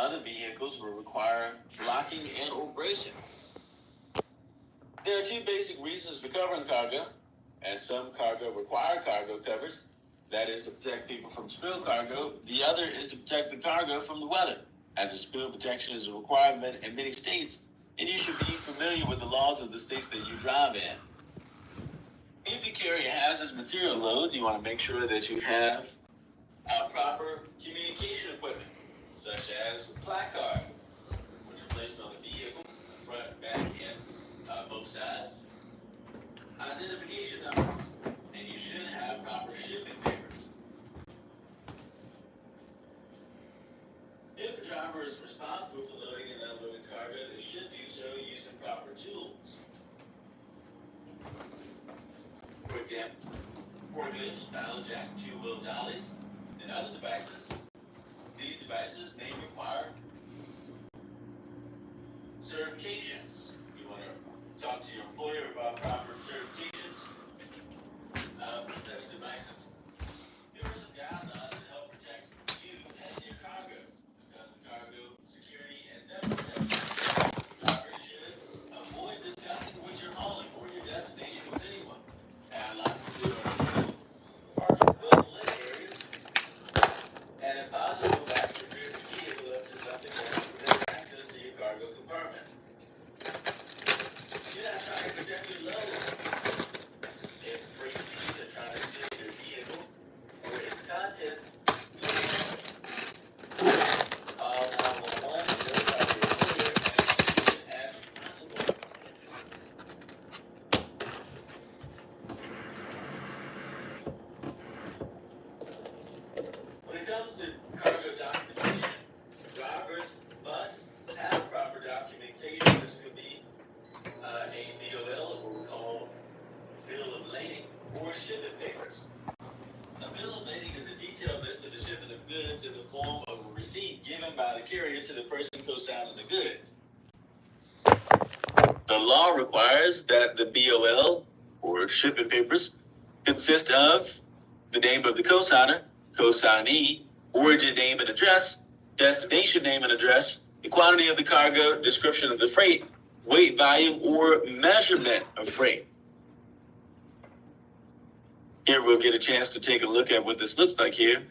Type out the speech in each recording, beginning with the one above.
Other vehicles will require locking and or bracing. There are two basic reasons for covering cargo, as some cargo require cargo covers. That is to protect people from spill cargo. The other is to protect the cargo from the weather, as a spill protection is a requirement in many states, and you should be familiar with the laws of the states that you drive in. If you carry a hazardous material load, you want to make sure that you have proper communication equipment, such as placards, which are placed on the vehicle, front, back, and both sides. Identification numbers, and you should have proper shipping papers. If a driver is responsible for loading and unloading cargo, they should do so using proper tools. For example, forklifts, dial jack, two-wheel dollies, and other devices. These devices may require certifications. You want to talk to your employer about proper certifications for such devices. Here are some guidelines to help protect you and your cargo. Because of cargo security and theft protection, drivers should avoid discussing what you're hauling or your destination with anyone. Padlock the door, parking well lit areas, and if possible, back your rear vehicle up to something that will prevent access to your cargo compartment. You're not trying to protect your load. If freight thieves are trying to steal your vehicle or its contents, call 911 and notify your employer as soon as possible. When it comes to cargo documentation, drivers must have proper documentation. This could be a BOL, or what we call bill of lading, or shipping papers. A bill of lading is a detailed list of the shipment of goods in the form of a receipt given by the carrier to the person co-signing the goods. The law requires that the BOL, or shipping papers, consist of the name of the co-signer, co-signee, origin name and address, destination name and address, the quantity of the cargo, description of the freight, weight, volume, or measurement of freight. Here we'll get a chance to take a look at what this looks like here.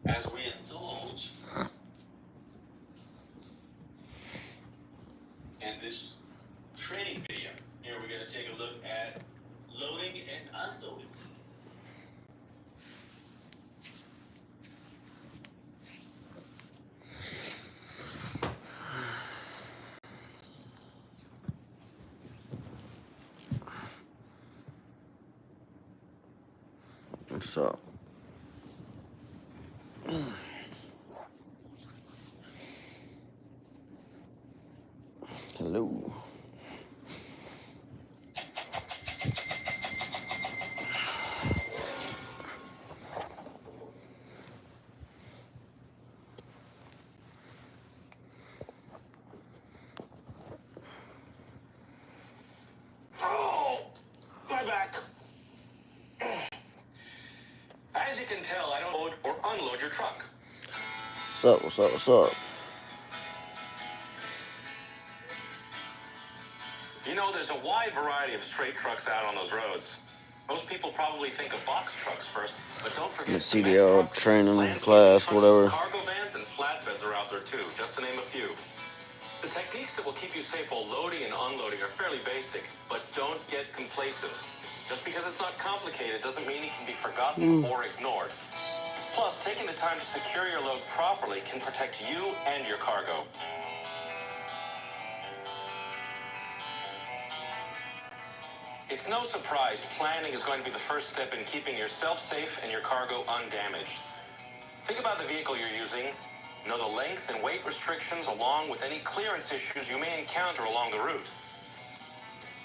As we indulge in this training video, here we're going to take a look at loading and unloading. What's up? Hello. Oh, my back. As you can tell, I don't load or unload your truck. What's up? What's up? What's up? You know, there's a wide variety of straight trucks out on those roads. Most people probably think of box trucks first, but don't forget The cement CDL trucks, training landscaping class, trucks, whatever. cargo vans and flatbeds are out there too, just to name a few. The techniques that will keep you safe while loading and unloading are fairly basic, but don't get complacent. Just because it's not complicated doesn't mean it can be forgotten or ignored. Plus, taking the time to secure your load properly can protect you and your cargo. It's no surprise planning is going to be the first step in keeping yourself safe and your cargo undamaged. Think about the vehicle you're using. Know the length and weight restrictions along with any clearance issues you may encounter along the route.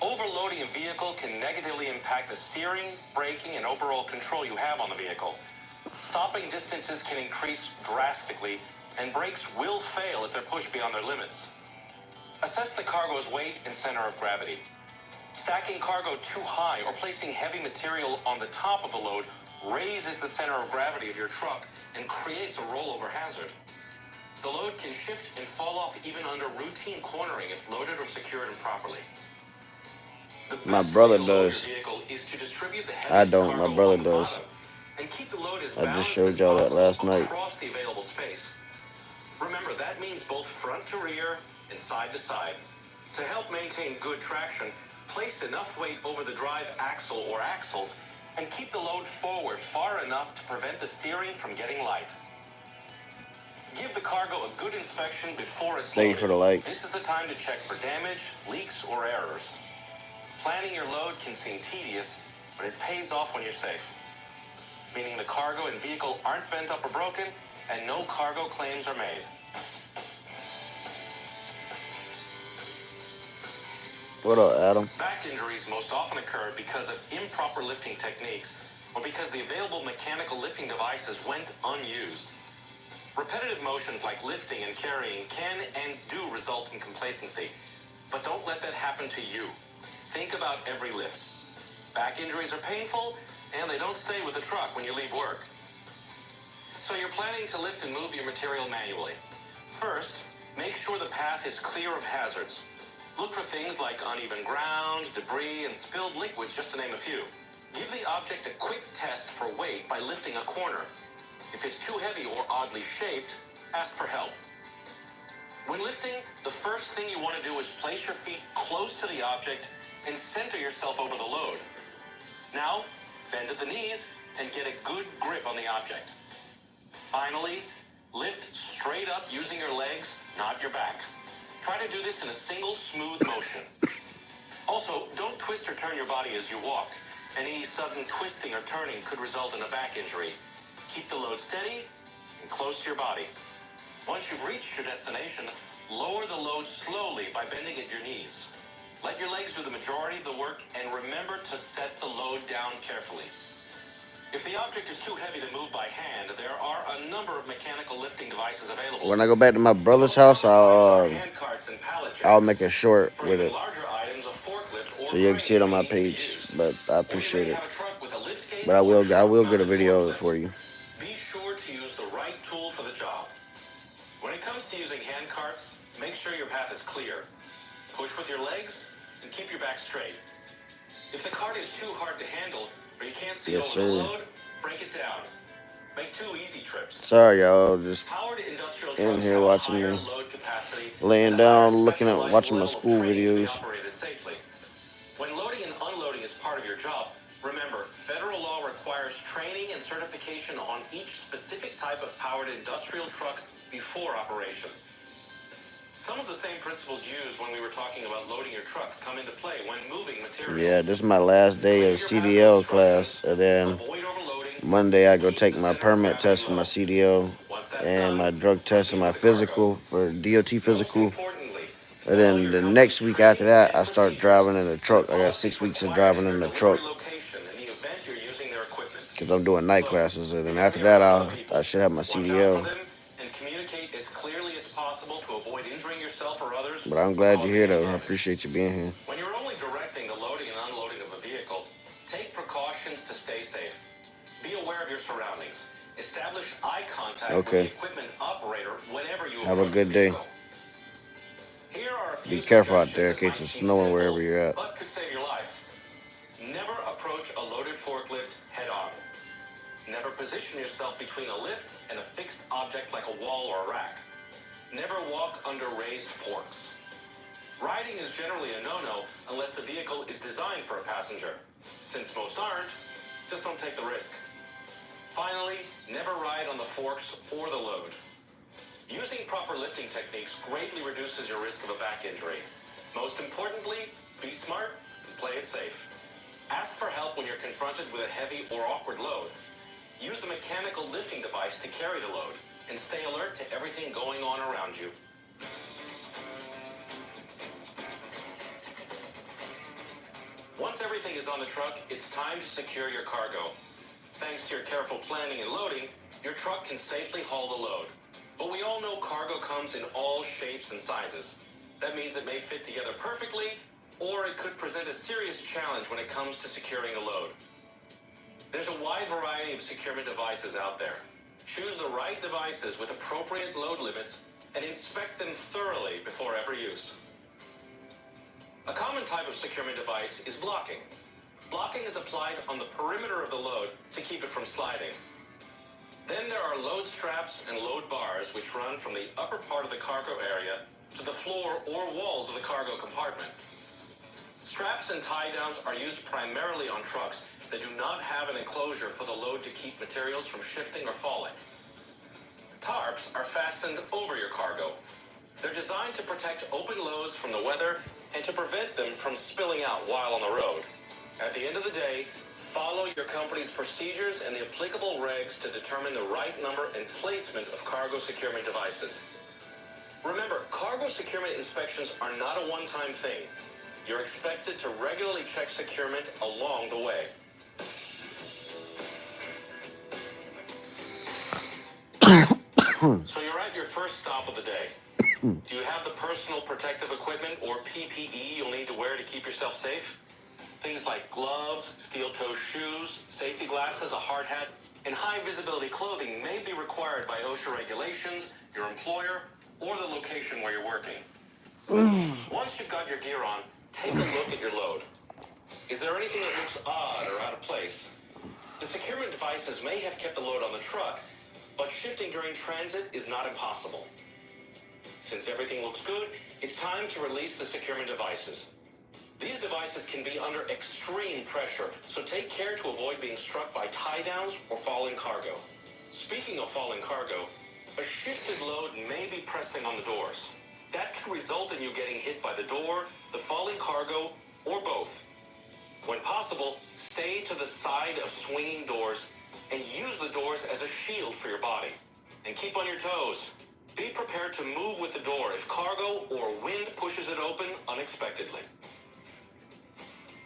Overloading a vehicle can negatively impact the steering, braking, and overall control you have on the vehicle. Stopping distances can increase drastically, and brakes will fail if they're pushed beyond their limits. Assess the cargo's weight and center of gravity. Stacking cargo too high or placing heavy material on the top of the load raises the center of gravity of your truck and creates a rollover hazard. The load can shift and fall off even under routine cornering if loaded or secured improperly. The My best brother way to load your does. vehicle is to distribute the I heaviest don't. cargo My brother on the does. bottom and keep the load as I just balanced showed as y'all that possible last night. across the available space. Remember, that means both front to rear and side to side. To help maintain good traction, place enough weight over the drive axle or axles and keep the load forward far enough to prevent the steering from getting light. Give the cargo a good inspection before it's Thank you loaded. for the like. This is the time to check for damage, leaks, or errors. Planning your load can seem tedious, but it pays off when you're safe. Meaning the cargo and vehicle aren't bent up or broken, and no cargo claims are made. What up, Adam? Back injuries most often occur because of improper lifting techniques or because the available mechanical lifting devices went unused. Repetitive motions like lifting and carrying can and do result in complacency, but don't let that happen to you. Think about every lift. Back injuries are painful, and they don't stay with the truck when you leave work. So you're planning to lift and move your material manually. First, make sure the path is clear of hazards. Look for things like uneven ground, debris, and spilled liquids, just to name a few. Give the object a quick test for weight by lifting a corner. If it's too heavy or oddly shaped, ask for help. When lifting, the first thing you want to do is place your feet close to the object and center yourself over the load. Now, bend at the knees and get a good grip on the object. Finally, lift straight up using your legs, not your back. Try to do this in a single smooth motion. Also, don't twist or turn your body as you walk. Any sudden twisting or turning could result in a back injury. Keep the load steady and close to your body. Once you've reached your destination, lower the load slowly by bending at your knees. Let your legs do the majority of the work and remember to set the load down carefully. If the object is too heavy to move by hand, there are a number of mechanical lifting devices available. When I go back to my brother's house, I'll make a short with it, so you can see it on my page. But I appreciate it. But I will get a video of it for you. Be sure to use the right tool for the job. When it comes to using hand carts, make sure your path is clear. Push with your legs and keep your back straight. If the cart is too hard to handle or you can't see over the load, break it down. Make 2 easy trips. Sorry, y'all, just Powered industrial in trucks here have watching higher me, load capacity laying and down, higher looking at, specialized watching my level of school training to be videos. operated safely. When loading and unloading is part of your job, remember, federal law requires training and certification on each specific type of powered industrial truck before operation. Some of the same principles used when we were talking about loading your truck come into play when moving material. Yeah, this is my last day of CDL class, and then Monday I go take my permit test for my CDL and my drug test and my physical for DOT physical. And then the next week after that, I start driving in a truck. I got 6 weeks of driving in the truck because I'm doing night classes. And then after that, I should have my CDL. But I'm glad you're here, though. I appreciate you being here. When you're only directing the loading and unloading of a vehicle, take precautions to stay safe. Be aware of your surroundings. Establish eye contact with the equipment operator whenever you have a good day. Here are a few Be careful out there in case it's snowing wherever you're at. But could save your life. Never approach a loaded forklift head on. Never position yourself between a lift and a fixed object like a wall or a rack. Never walk under raised forks. Riding is generally a no-no unless the vehicle is designed for a passenger. Since most aren't, just don't take the risk. Finally, never ride on the forks or the load. Using proper lifting techniques greatly reduces your risk of a back injury. Most importantly, be smart and play it safe. Ask for help when you're confronted with a heavy or awkward load. Use a mechanical lifting device to carry the load, and stay alert to everything going on around you. Once everything is on the truck, it's time to secure your cargo. Thanks to your careful planning and loading, your truck can safely haul the load. But we all know cargo comes in all shapes and sizes. That means it may fit together perfectly, or it could present a serious challenge when it comes to securing a load. There's a wide variety of securement devices out there. Choose the right devices with appropriate load limits and inspect them thoroughly before every use. A common type of securement device is blocking. Blocking is applied on the perimeter of the load to keep it from sliding. Then there are load straps and load bars which run from the upper part of the cargo area to the floor or walls of the cargo compartment. Straps and tie downs are used primarily on trucks that do not have an enclosure for the load to keep materials from shifting or falling. Tarps are fastened over your cargo. They're designed to protect open loads from the weather and to prevent them from spilling out while on the road. At the end of the day, follow your company's procedures and the applicable regs to determine the right number and placement of cargo securement devices. Remember, cargo securement inspections are not a one-time thing. You're expected to regularly check securement along the way. So you're at your first stop of the day. Do you have the personal protective equipment or PPE you'll need to wear to keep yourself safe? Things like gloves, steel-toe shoes, safety glasses, a hard hat, and high-visibility clothing may be required by OSHA regulations, your employer, or the location where you're working. Once you've got your gear on, take a look at your load. Is there anything that looks odd or out of place? The securement devices may have kept the load on the truck, but shifting during transit is not impossible. Since everything looks good, it's time to release the securement devices. These devices can be under extreme pressure, so take care to avoid being struck by tie downs or falling cargo. Speaking of falling cargo, a shifted load may be pressing on the doors. That could result in you getting hit by the door, the falling cargo, or both. When possible, stay to the side of swinging doors and use the doors as a shield for your body. And keep on your toes. Be prepared to move with the door if cargo or wind pushes it open unexpectedly.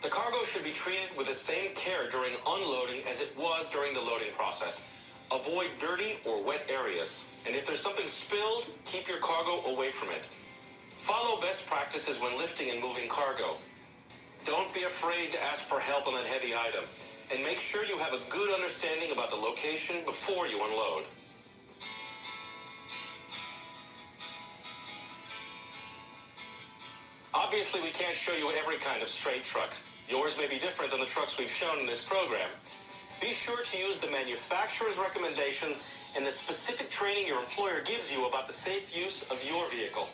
The cargo should be treated with the same care during unloading as it was during the loading process. Avoid dirty or wet areas, and if there's something spilled, keep your cargo away from it. Follow best practices when lifting and moving cargo. Don't be afraid to ask for help on that heavy item, and make sure you have a good understanding about the location before you unload. Obviously, we can't show you every kind of straight truck. Yours may be different than the trucks we've shown in this program. Be sure to use the manufacturer's recommendations and the specific training your employer gives you about the safe use of your vehicle.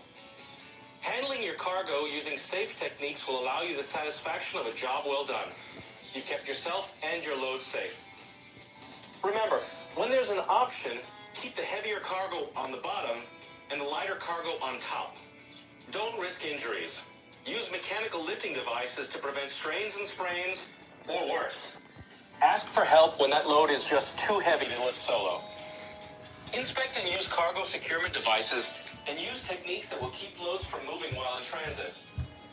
Handling your cargo using safe techniques will allow you the satisfaction of a job well done. You've kept yourself and your load safe. Remember, when there's an option, keep the heavier cargo on the bottom and the lighter cargo on top. Don't risk injuries. Use mechanical lifting devices to prevent strains and sprains, or worse. Ask for help when that load is just too heavy to lift solo. Inspect and use cargo securement devices and use techniques that will keep loads from moving while in transit.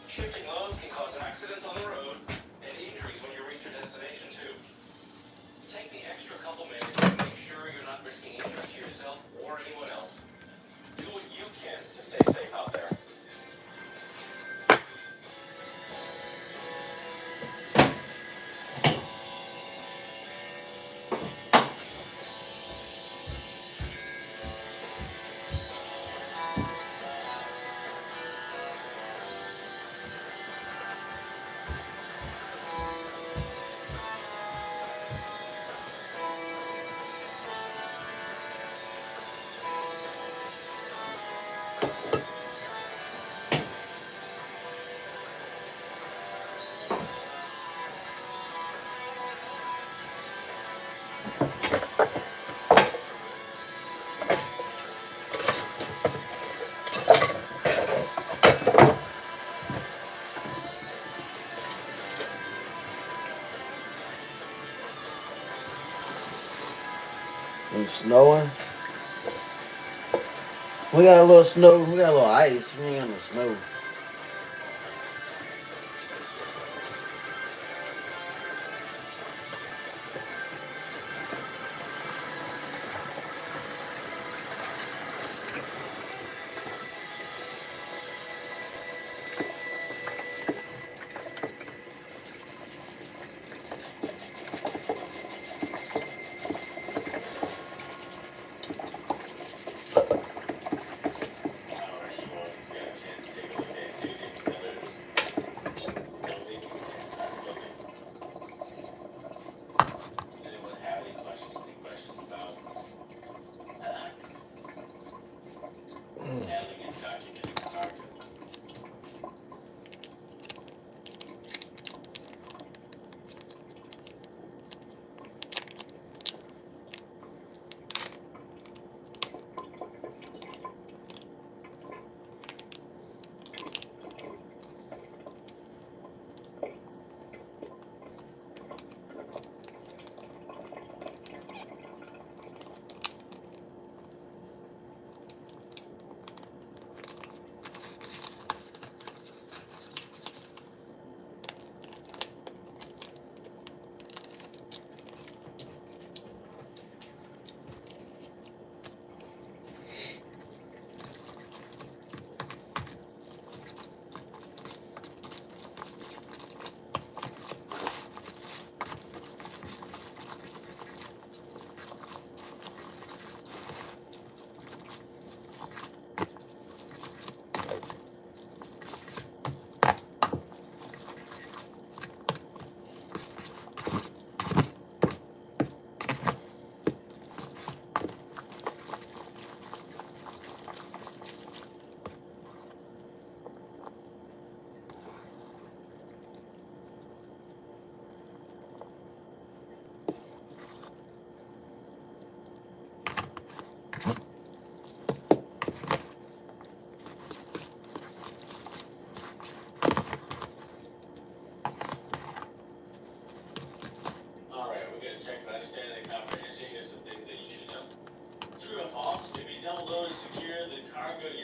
Shifting loads can cause accidents on the road and injuries when you reach your destination too. Take the extra couple minutes to make sure you're not risking injury to yourself or anyone else. Do what you can to stay safe out there. It's snowing. We got a little snow. We got a little ice. We ain't got no snow.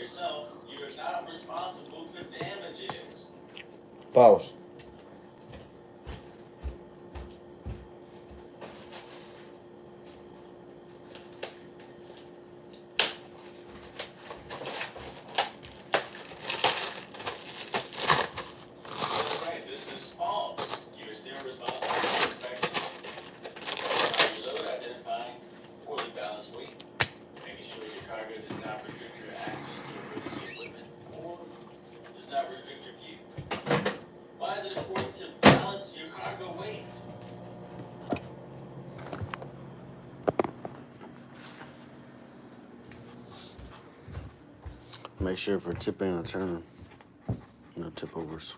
yourself, you're not responsible for damages. Pause. That's right, this is false. You're still responsible for inspection. Your load identifying poorly balanced weight, making sure your cargo does not restrict your access to emergency equipment or does not restrict your view. Why is it important to balance your cargo weight? Make sure for tipping and turning. No tip overs.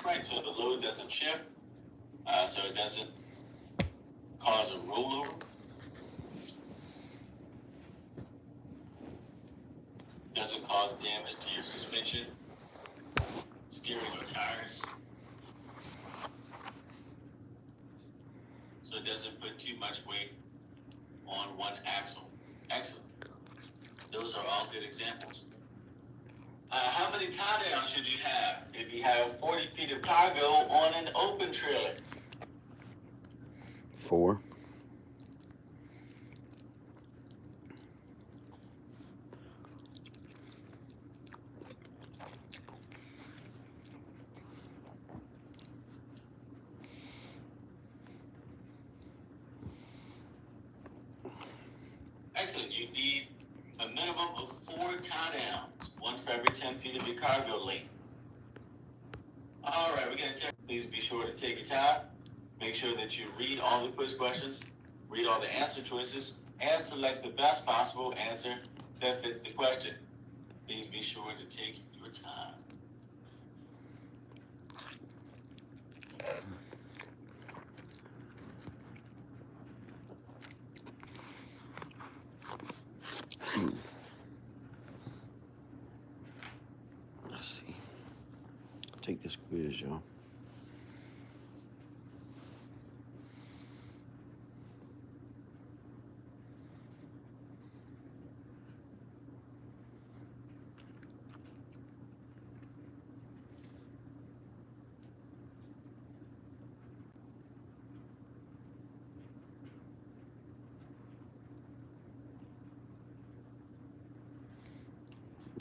Right, so the load doesn't shift, so it doesn't cause a rollover. Doesn't cause damage to your suspension, steering, or tires. So it doesn't put too much weight on one axle. Excellent. Those are all good examples. How many tie downs should you have if you have 40 feet of cargo on an open trailer? 4. Excellent. You need a minimum of 4 tie downs, one for every 10 feet of your cargo length. All right, we're going to please be sure to take your time. Make sure that you read all the quiz questions, read all the answer choices, and select the best possible answer that fits the question. Please be sure to take your time. Let's see. Take this quiz, y'all.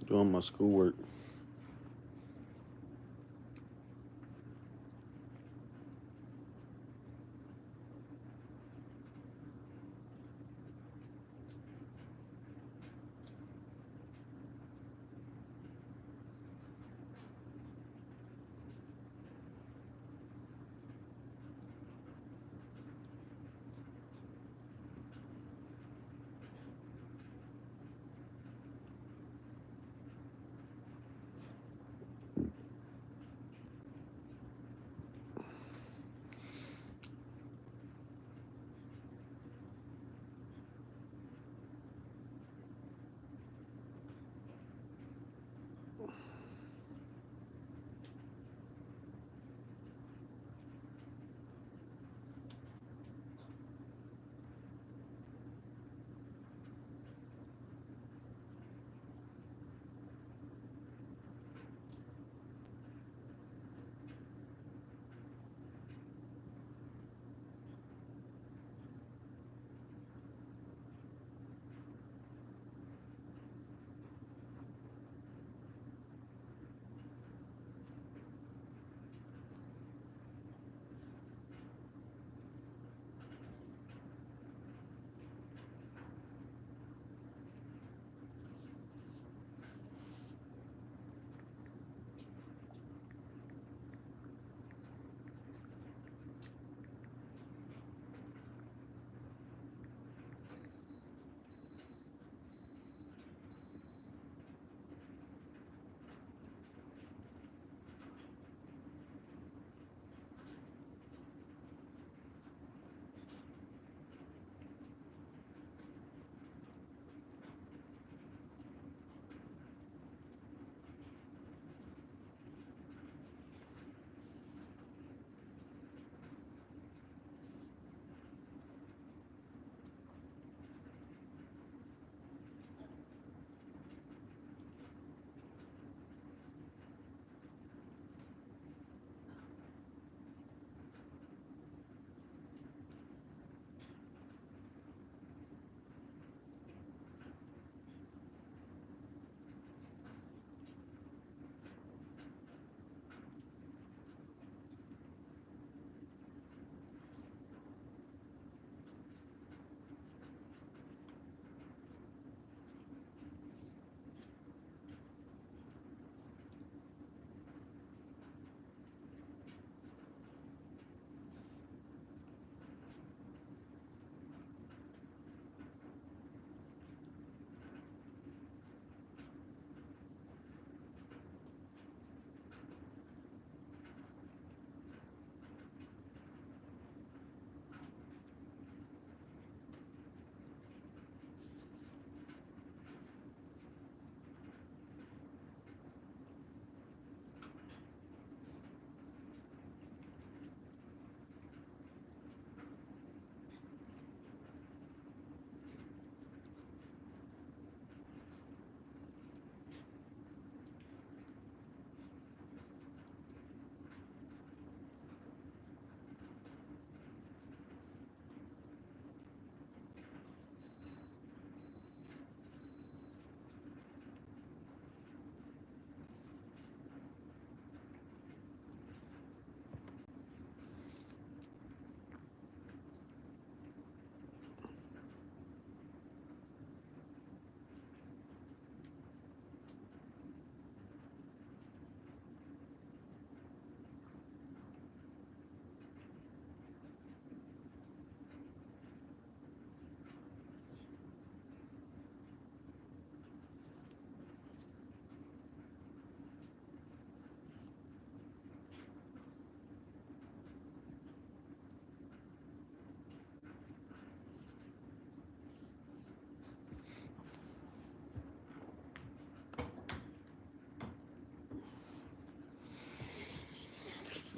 Doing my schoolwork.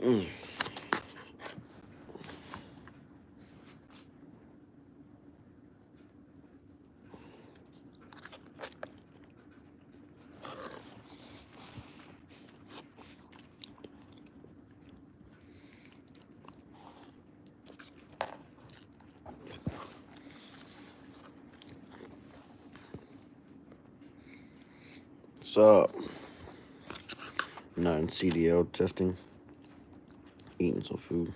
Mm. So, not in CDL testing, eating some food.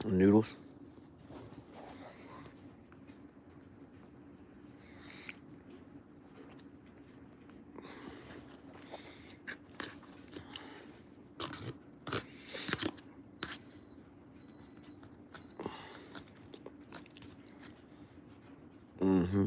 Noodles. Mm-hmm.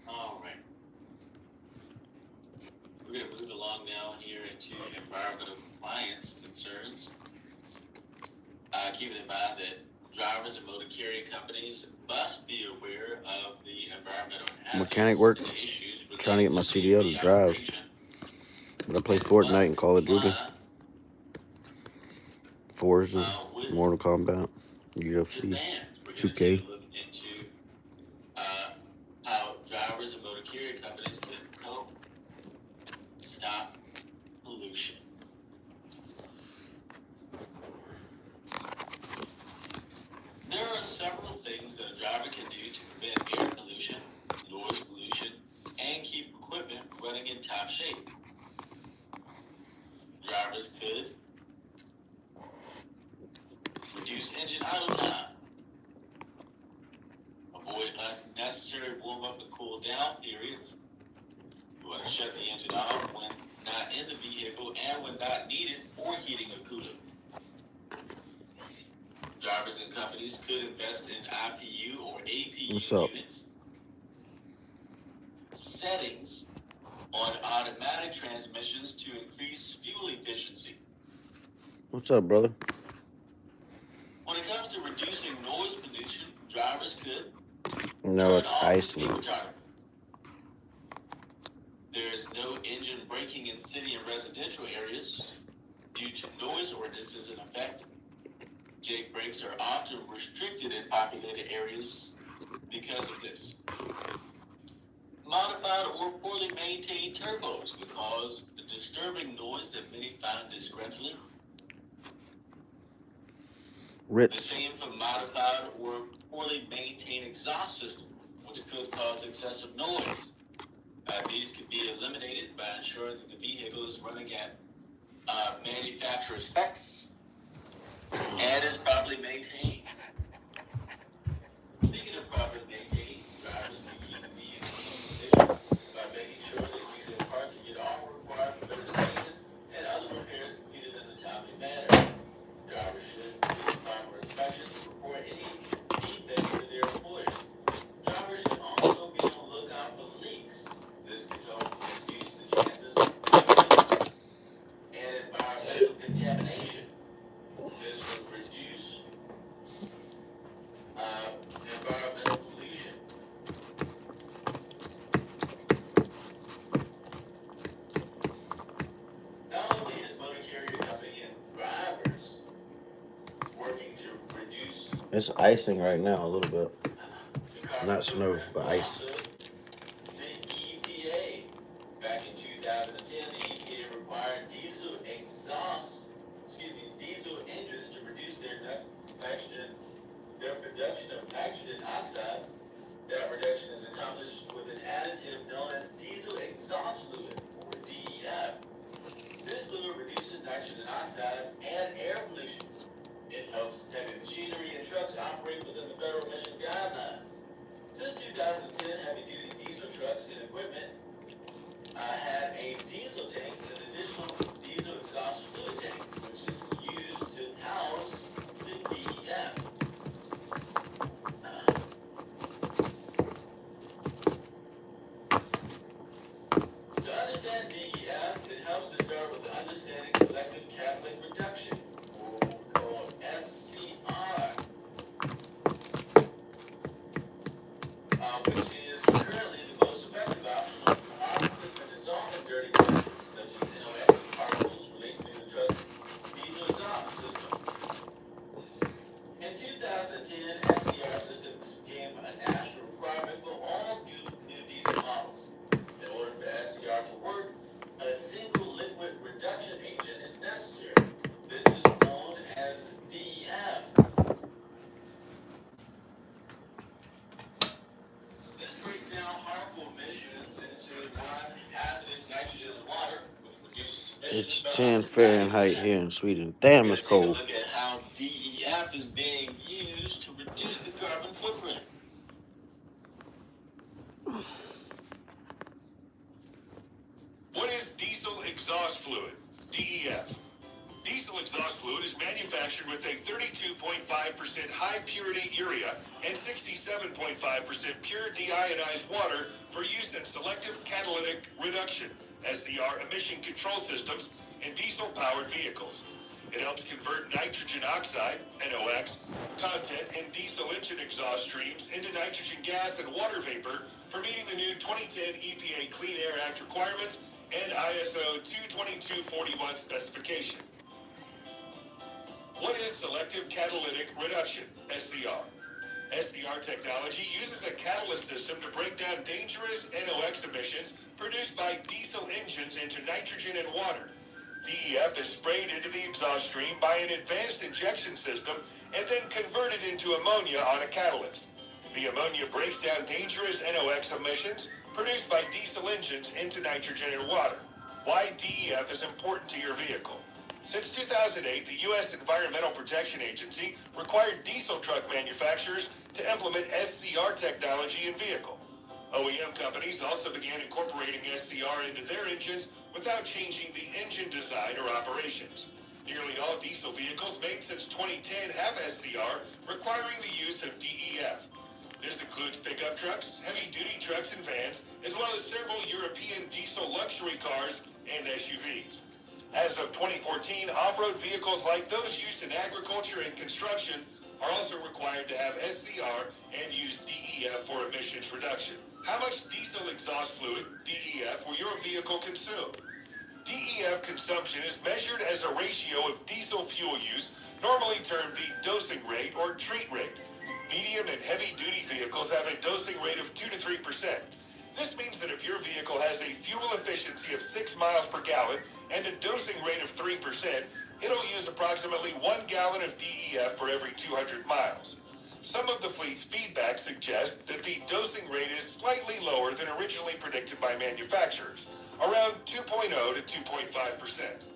All right. We're going to move along now here into environmental compliance concerns. Keeping in mind that drivers and motor carrier companies must be aware of the environmental hazards Mechanic work. and issues related Trying to get my to CDL to safety drive. operation, But I play and Fortnite and must Call of Duty. comply Forza, with Mortal Kombat, UFC, demands. We're going 2K. to look into how drivers and motor carrier companies can help stop pollution. There are several things that a driver can do to prevent air pollution, noise pollution, and keep equipment running in top shape. Drivers could reduce engine idle time, avoid unnecessary warm-up and cool-down periods. You want to shut the engine off when not in the vehicle and when not needed for heating or cooling. Drivers and companies could invest in IPU or APU What's up? units, settings on automatic transmissions to increase fuel efficiency. What's up, brother? When it comes to reducing noise pollution, drivers could No, turn it's off the icing. speed retarder. There is no engine braking in city and residential areas due to noise ordinances in effect. Jake brakes are often restricted in populated areas because of this. Modified or poorly maintained turbos could cause a disturbing noise that many find disgruntling. The Ritz. same for modified or poorly maintained exhaust system, which could cause excessive noise. These could be eliminated by ensuring that the vehicle is running at manufacturer specs and is properly maintained. Speaking of properly maintained, drivers can keep the vehicle in condition by making sure that unit parts get all required preventative maintenance and other repairs completed in a timely manner. Drivers should complete proper inspections to report any defects to their employer. Drivers should also be on the lookout for leaks. This can help reduce the chances of pollution and environmental contamination. This would reduce environmental pollution. Not only is motor carrier company and drivers working to reduce It's icing right now, a little bit. the carbon Not snow, footprint, but ice. also the EPA. Back in 2010, the EPA required diesel engines to reduce their production of questions It's about 10 today's Fahrenheit event. here in Sweden. We're Damn, going it's to take a cold. look at how DEF is being used to reduce the carbon footprint. What is diesel exhaust fluid, DEF? Diesel exhaust fluid is manufactured with a 32.5% high purity urea and 67.5% pure deionized water for use in selective catalytic reduction, SCR, emission control systems in diesel powered vehicles. It helps convert nitrogen oxide, NOx, content in diesel engine exhaust streams into nitrogen gas and water vapor for meeting the new 2010 EPA Clean Air Act requirements and ISO 22241 specification. What is selective catalytic reduction, SCR? SCR technology uses a catalyst system to break down dangerous NOx emissions produced by diesel engines into nitrogen and water. DEF is sprayed into the exhaust stream by an advanced injection system and then converted into ammonia on a catalyst. The ammonia breaks down dangerous NOx emissions produced by diesel engines into nitrogen and water. Why DEF is important to your vehicle. Since 2008, the U.S. Environmental Protection Agency required diesel truck manufacturers to implement SCR technology in vehicle. OEM companies also began incorporating SCR into their engines without changing the engine design or operations. Nearly all diesel vehicles made since 2010 have SCR, requiring the use of DEF. This includes pickup trucks, heavy-duty trucks and vans, as well as several European diesel luxury cars and SUVs. As of 2014, off-road vehicles like those used in agriculture and construction are also required to have SCR and use DEF for emissions reduction. How much diesel exhaust fluid, DEF, will your vehicle consume? DEF consumption is measured as a ratio of diesel fuel use, normally termed the dosing rate or treat rate. Medium and heavy-duty vehicles have a dosing rate of 2 to 3%. This means that if your vehicle has a fuel efficiency of 6 miles per gallon and a dosing rate of 3%, it'll use approximately 1 gallon of DEF for every 200 miles. Some of the fleet's feedback suggests that the dosing rate is slightly lower than originally predicted by manufacturers, around 2.0 to 2.5%.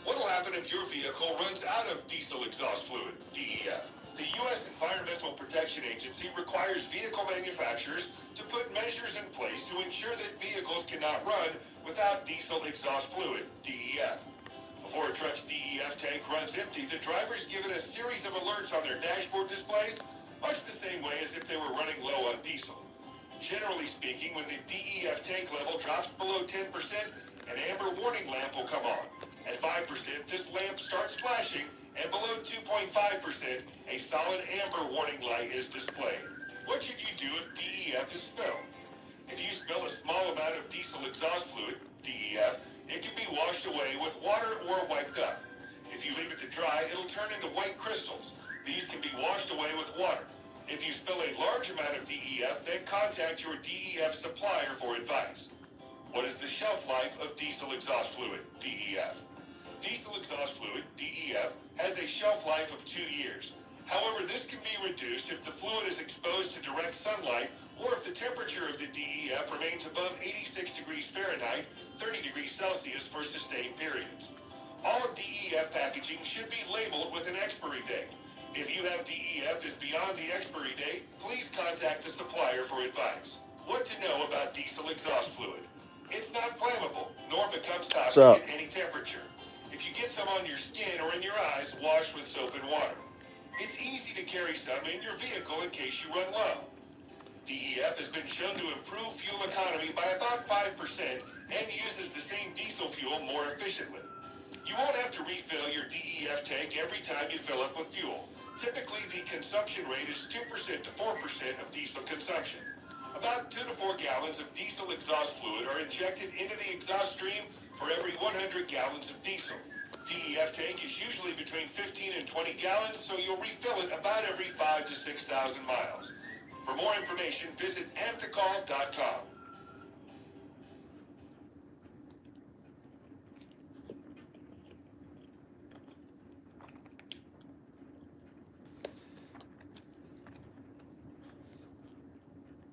What will happen if your vehicle runs out of diesel exhaust fluid, DEF? The U.S. Environmental Protection Agency requires vehicle manufacturers to put measures in place to ensure that vehicles cannot run without diesel exhaust fluid, DEF. Before a truck's DEF tank runs empty, the driver's given a series of alerts on their dashboard displays, much the same way as if they were running low on diesel. Generally speaking, when the DEF tank level drops below 10%, an amber warning lamp will come on. At 5%, this lamp starts flashing, and below 2.5%, a solid amber warning light is displayed. What should you do if DEF is spilled? If you spill a small amount of diesel exhaust fluid, DEF, it can be washed away with water or wiped up. If you leave it to dry, it'll turn into white crystals. These can be washed away with water. If you spill a large amount of DEF, then contact your DEF supplier for advice. What is the shelf life of diesel exhaust fluid, DEF? Diesel exhaust fluid, DEF, has a shelf life of 2 years. However, this can be reduced if the fluid is exposed to direct sunlight or if the temperature of the DEF remains above 86 degrees Fahrenheit, 30 degrees Celsius for sustained periods. All DEF packaging should be labeled with an expiry date. If you have DEF is beyond the expiry date, please contact the supplier for advice. What to know about diesel exhaust fluid? It's not flammable, nor becomes toxic at any temperature. If you get some on your skin or in your eyes, wash with soap and water. It's easy to carry some in your vehicle in case you run low. DEF has been shown to improve fuel economy by about 5% and uses the same diesel fuel more efficiently. You won't have to refill your DEF tank every time you fill up with fuel. Typically, the consumption rate is 2% to 4% of diesel consumption. About 2 to 4 gallons of diesel exhaust fluid are injected into the exhaust stream for every 100 gallons of diesel. DEF tank is usually between 15 and 20 gallons, so you'll refill it about every 5,000 to 6,000 miles. For more information, visit amtacall.com.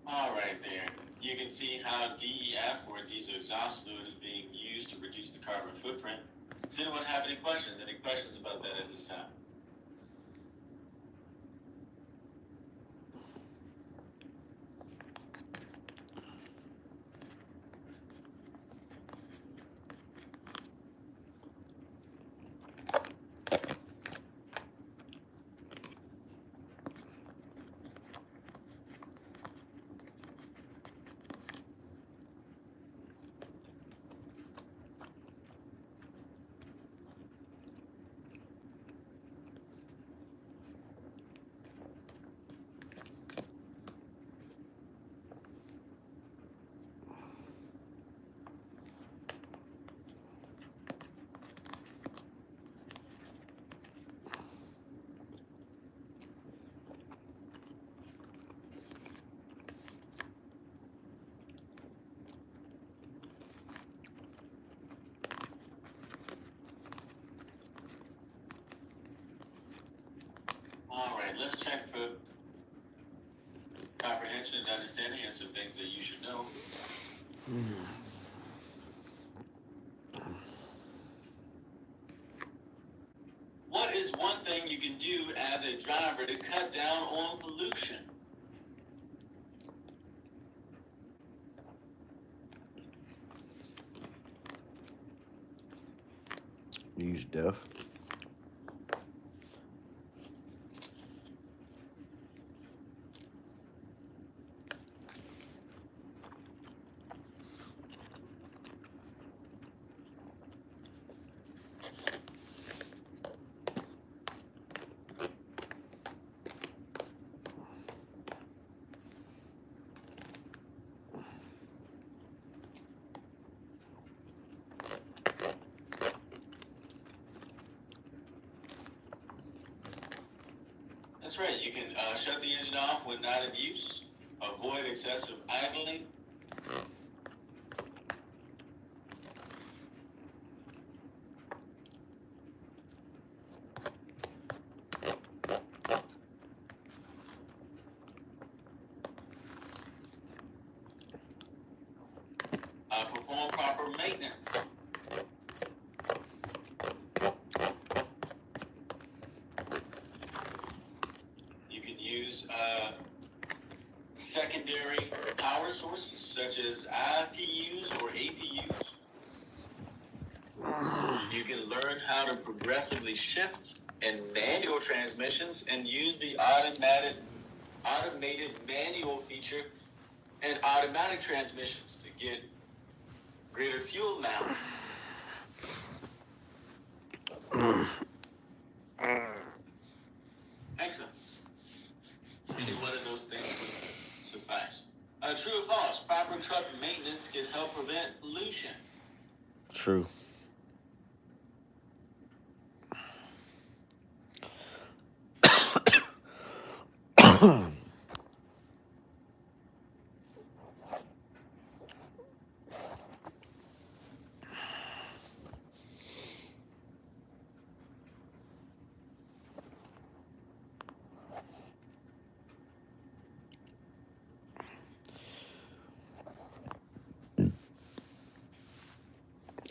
All right there. you can see how DEF, or diesel exhaust fluid, is being used to reduce the carbon footprint. Does anyone have any questions? Any questions about that at this time? All right, let's check for comprehension and understanding and some things that you should know. What is one thing you can do as a driver to cut down on pollution? Use DEF. That's right. You can shut the engine off when not in use. Avoid excessive idling. Perform proper maintenance. You can use secondary power sources such as IPUs or APUs. You can learn how to progressively shift in manual transmissions and use the automated manual feature and automatic transmissions to get greater fuel mileage. Excellent. Any one of those things would suffice. True or false? Proper truck maintenance can help prevent pollution. True.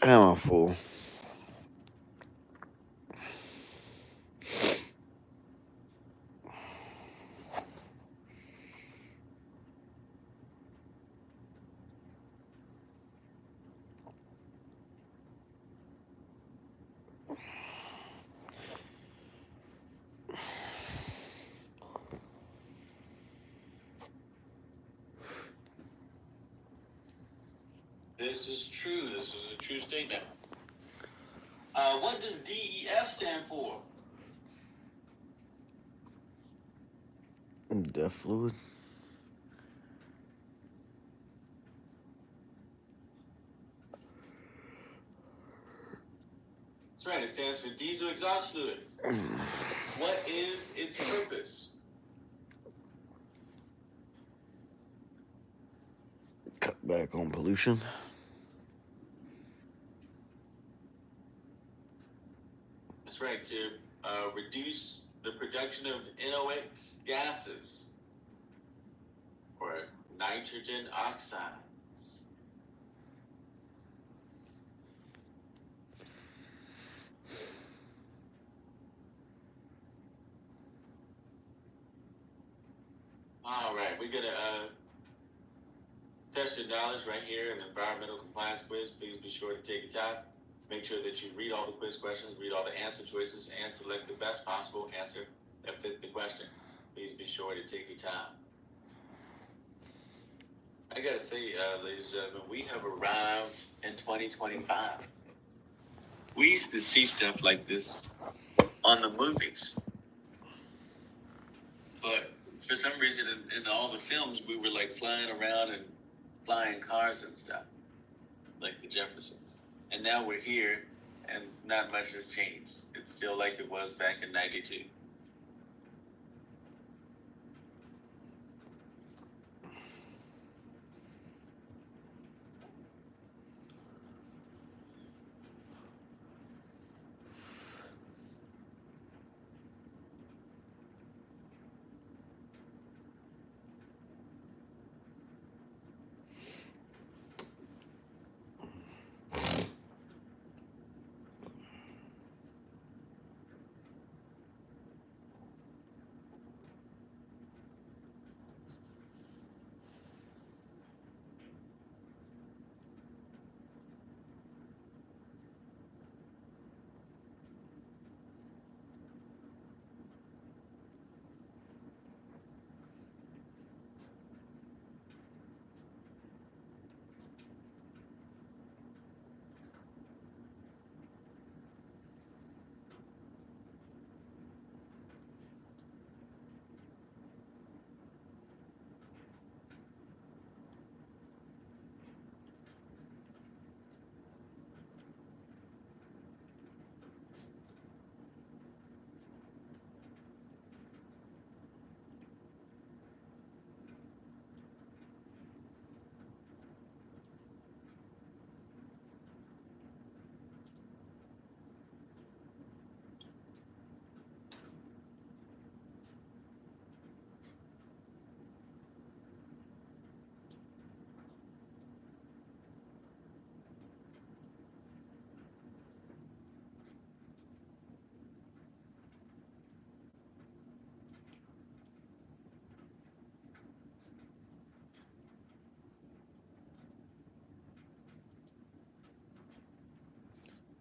I'm full. This is true. This is a true statement. What does DEF stand for? DEF fluid. That's right. It stands for diesel exhaust fluid. What is its purpose? Cut back on pollution. That's right, to reduce the production of NOx gases, or nitrogen oxides. All right, we're gonna test your knowledge right here in the environmental compliance quiz. Please be sure to take your time. Make sure that you read all the quiz questions, read all the answer choices, and select the best possible answer that fits the question. Please be sure to take your time. I gotta say, ladies and gentlemen, we have arrived in 2025. We used to see stuff like this on the movies. But for some reason, in all the films, we were like flying around and flying cars and stuff, like the Jeffersons. And now we're here, and not much has changed. It's still like it was back in '92.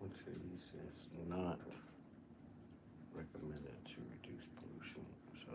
Which he says not recommended to reduce pollution. So